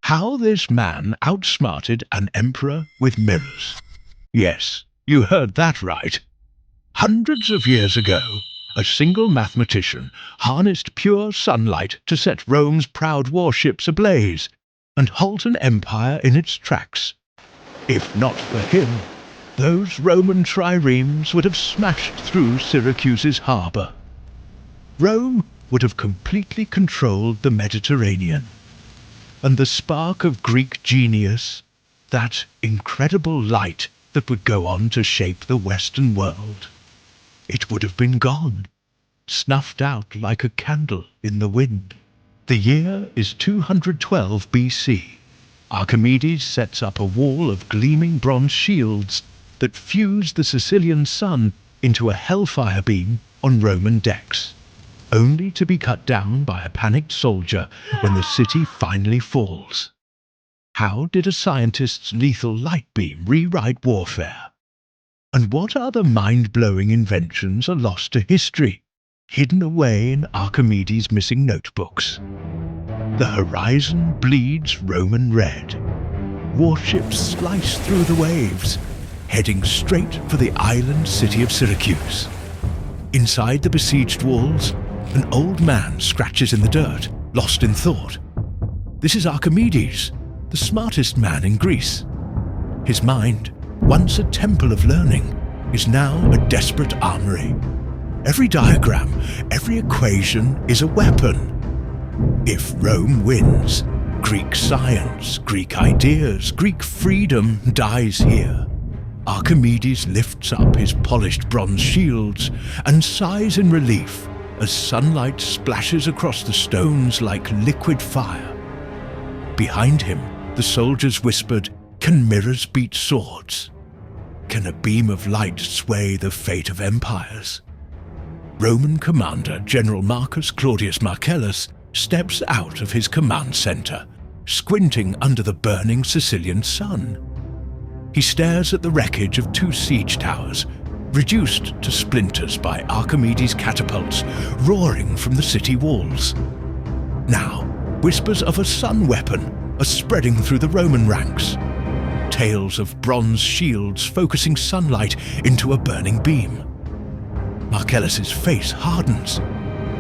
How this man outsmarted an emperor with mirrors. Yes, you heard that right. Hundreds of years ago, a single mathematician harnessed pure sunlight to set Rome's proud warships ablaze and halt an empire in its tracks. If not for him, those Roman triremes would have smashed through Syracuse's harbour. Rome would have completely controlled the Mediterranean. And the spark of Greek genius, that incredible light that would go on to shape the Western world, it would have been gone, snuffed out like a candle in the wind. The year is 212 BC. Archimedes sets up a wall of gleaming bronze shields that fuse the Sicilian sun into a hellfire beam on Roman decks, only to be cut down by a panicked soldier when the city finally falls. How did a scientist's lethal light beam rewrite warfare? And what other mind-blowing inventions are lost to history, hidden away in Archimedes' missing notebooks? The horizon bleeds Roman red. Warships slice through the waves, heading straight for the island city of Syracuse. Inside the besieged walls, an old man scratches in the dirt, lost in thought. This is Archimedes, the smartest man in Greece. His mind, once a temple of learning, is now a desperate armory. Every diagram, every equation is a weapon. If Rome wins, Greek science, Greek ideas, Greek freedom dies here. Archimedes lifts up his polished bronze shields and sighs in relief as sunlight splashes across the stones like liquid fire. Behind him, the soldiers whispered, "Can mirrors beat swords? Can a beam of light sway the fate of empires?" Roman commander General Marcus Claudius Marcellus steps out of his command center, squinting under the burning Sicilian sun. He stares at the wreckage of 2 siege towers, reduced to splinters by Archimedes' catapults roaring from the city walls. Now, whispers of a sun weapon are spreading through the Roman ranks. Tales of bronze shields focusing sunlight into a burning beam. Marcellus's face hardens.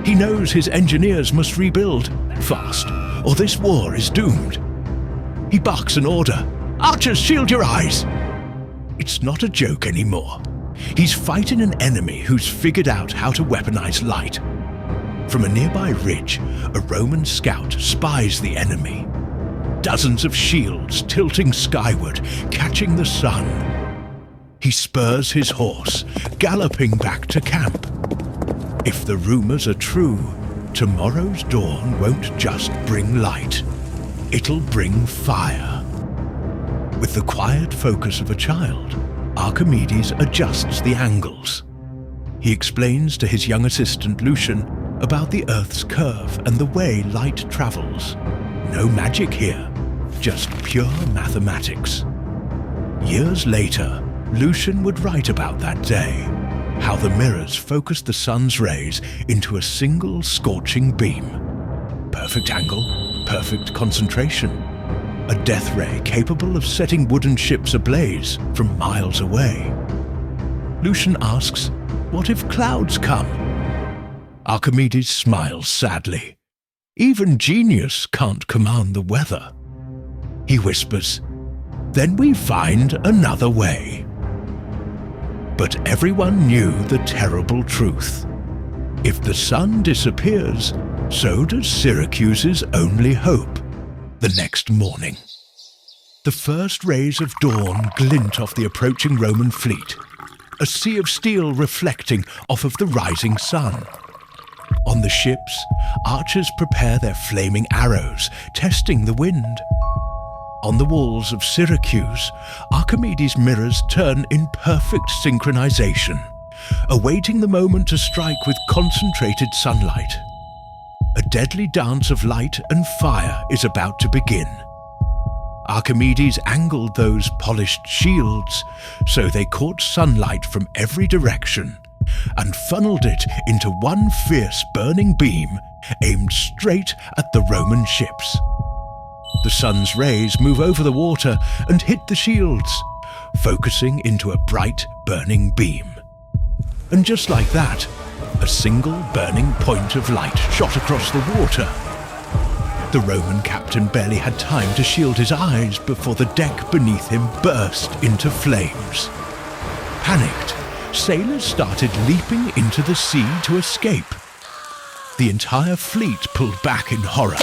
He knows his engineers must rebuild fast, or this war is doomed. He barks an order. "Archers, shield your eyes!" It's not a joke anymore. He's fighting an enemy who's figured out how to weaponize light. From a nearby ridge, a Roman scout spies the enemy. Dozens of shields tilting skyward, catching the sun. He spurs his horse, galloping back to camp. If the rumors are true, tomorrow's dawn won't just bring light. It'll bring fire. With the quiet focus of a child, Archimedes adjusts the angles. He explains to his young assistant Lucian about the Earth's curve and the way light travels. No magic here, just pure mathematics. Years later, Lucian would write about that day, how the mirrors focused the sun's rays into a single scorching beam. Perfect angle, perfect concentration. A death ray capable of setting wooden ships ablaze from miles away. Lucian asks, "What if clouds come?" Archimedes smiles sadly. Even genius can't command the weather. He whispers, "Then we find another way." But everyone knew the terrible truth. If the sun disappears, so does Syracuse's only hope. The next morning, the first rays of dawn glint off the approaching Roman fleet, a sea of steel reflecting off of the rising sun. On the ships, archers prepare their flaming arrows, testing the wind. On the walls of Syracuse, Archimedes' mirrors turn in perfect synchronization, awaiting the moment to strike with concentrated sunlight. A deadly dance of light and fire is about to begin. Archimedes angled those polished shields so they caught sunlight from every direction and funneled it into one fierce burning beam aimed straight at the Roman ships. The sun's rays move over the water and hit the shields, focusing into a bright, burning beam. And just like that, a single burning point of light shot across the water. The Roman captain barely had time to shield his eyes before the deck beneath him burst into flames. Panicked, sailors started leaping into the sea to escape. The entire fleet pulled back in horror,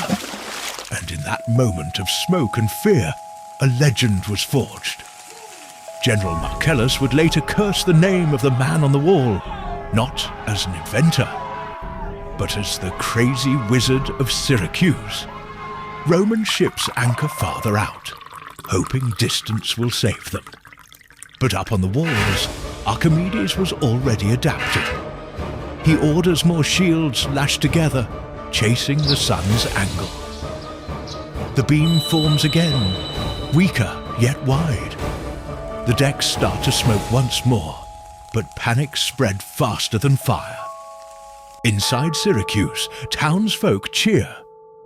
and in that moment of smoke and fear, a legend was forged. General Marcellus would later curse the name of the man on the wall, not as an inventor, but as the crazy wizard of Syracuse. Roman ships anchor farther out, hoping distance will save them. But up on the walls, Archimedes was already adapted. He orders more shields lashed together, chasing the sun's angle. The beam forms again, weaker yet wide. The decks start to smoke once more, but panic spread faster than fire. Inside Syracuse, townsfolk cheer.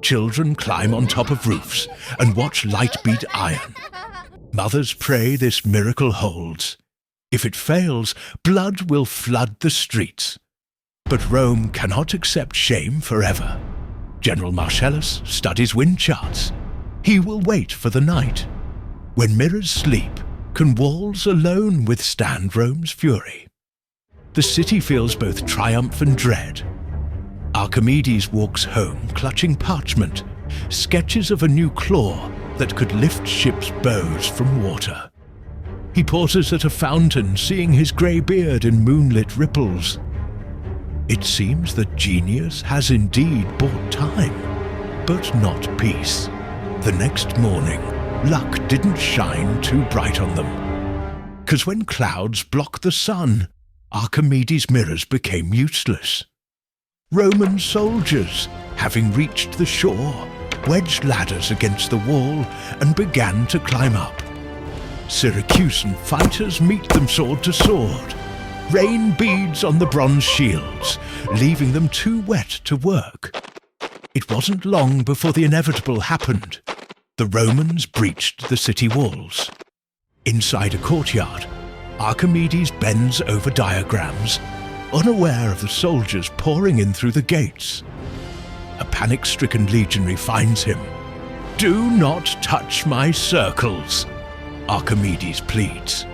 Children climb on top of roofs and watch light beat iron. Mothers pray this miracle holds. If it fails, blood will flood the streets. But Rome cannot accept shame forever. General Marcellus studies wind charts. He will wait for the night. When mirrors sleep, can walls alone withstand Rome's fury? The city feels both triumph and dread. Archimedes walks home clutching parchment, sketches of a new claw that could lift ships' bows from water. He pauses at a fountain, seeing his grey beard in moonlit ripples. It seems that genius has indeed bought time, but not peace. The next morning, luck didn't shine too bright on them. 'Cause when clouds blocked the sun, Archimedes' mirrors became useless. Roman soldiers, having reached the shore, wedged ladders against the wall and began to climb up. Syracusan fighters meet them sword to sword. Rain beads on the bronze shields, leaving them too wet to work. It wasn't long before the inevitable happened. The Romans breached the city walls. Inside a courtyard, Archimedes bends over diagrams, unaware of the soldiers pouring in through the gates. A panic-stricken legionary finds him. "Do not touch my circles," Archimedes pleads.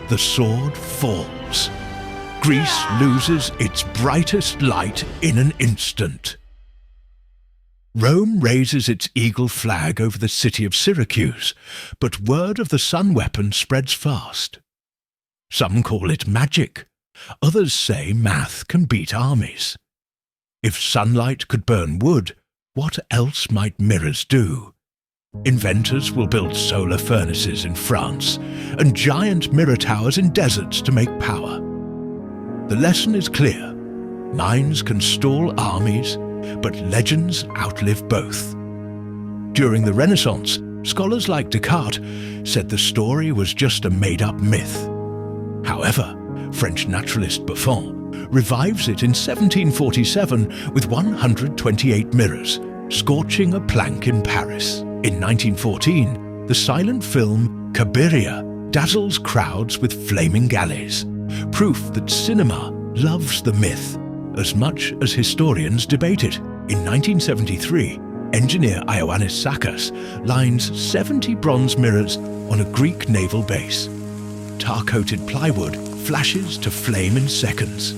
The sword falls. Greece loses its brightest light in an instant. Rome raises its eagle flag over the city of Syracuse, but word of the sun weapon spreads fast. Some call it magic. Others say math can beat armies. If sunlight could burn wood, what else might mirrors do? Inventors will build solar furnaces in France and giant mirror towers in deserts to make power. The lesson is clear. Minds can stall armies, but legends outlive both. During the Renaissance, scholars like Descartes said the story was just a made-up myth. However, French naturalist Buffon revives it in 1747 with 128 mirrors, scorching a plank in Paris. In 1914, the silent film Cabiria dazzles crowds with flaming galleys, proof that cinema loves the myth as much as historians debate it. In 1973, engineer Ioannis Sakas lines 70 bronze mirrors on a Greek naval base. Tar-coated plywood flashes to flame in seconds.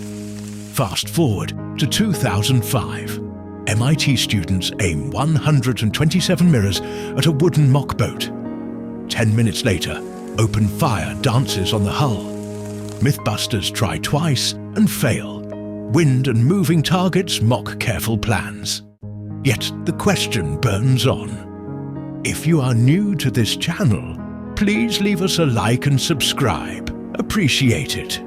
Fast forward to 2005. MIT students aim 127 mirrors at a wooden mockboat. 10 minutes later, open fire dances on the hull. Mythbusters try twice and fail. Wind and moving targets mock careful plans. Yet the question burns on. If you are new to this channel, please leave us a like and subscribe. Appreciate it.